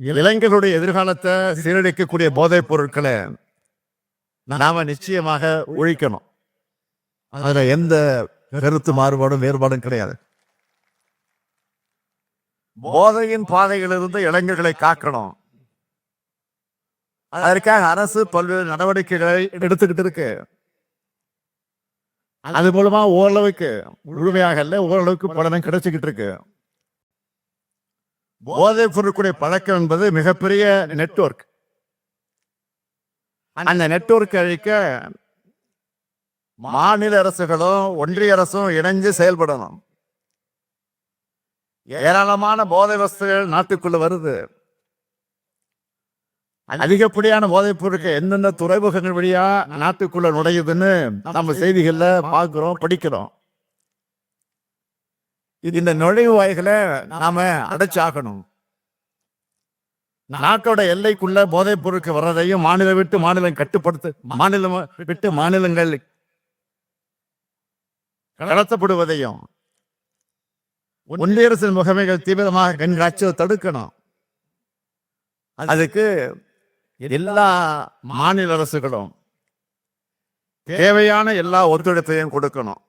இளைஞர்களுடைய எதிர்காலத்தை சீரழிக்கக்கூடிய போதைப் பொருட்களை நாம நிச்சயமாக ஒழிக்கணும். அதுல எந்த கருத்து மாறுபாடும் வேறுபாடும் கிடையாது. போதையின் பாதையிலிருந்து இளைஞர்களை காக்கணும். அதற்காக அரசு பல்வேறு நடவடிக்கைகளை எடுத்துக்கிட்டு இருக்கு. அது மூலமா ஓரளவுக்கு முழுமையாக இல்ல, ஓரளவுக்கு பலனும் கிடைச்சுக்கிட்டு இருக்கு. போதைப் பொருட்களுடைய பழக்கம் என்பது மிகப்பெரிய நெட்வொர்க். அந்த நெட்வொர்க் அழிக்க மாநில அரசுகளும் ஒன்றிய அரசும் இணைஞ்சு செயல்படணும். ஏராளமான போதை வஸ்துகள் நாட்டுக்குள்ள வருது. அதிகப்படியான போதைப் பொருட்கள் எந்தெந்த துறைமுகங்கள் வழியா நாட்டுக்குள்ள நுழையுதுன்னு நம்ம செய்திகள்ல பார்க்கிறோம், படிக்கிறோம். இந்த நுழைவு வாய்களை நாம அடைச்சாகணும். நாட்டோட எல்லைக்குள்ள போதைப் பொருட்கள் வர்றதையும் மாநிலம் விட்டு மாநிலம் கட்டுப்படுத்த, மாநிலம் விட்டு மாநிலங்கள் கடத்தப்படுவதையும் ஒன்றிய அரசின் முகமைகள் தீவிரமாக கண்காட்சியை தடுக்கணும். அதுக்கு எல்லா மாநில அரசுகளும் தேவையான எல்லா ஒத்துழைப்பையும் கொடுக்கணும்.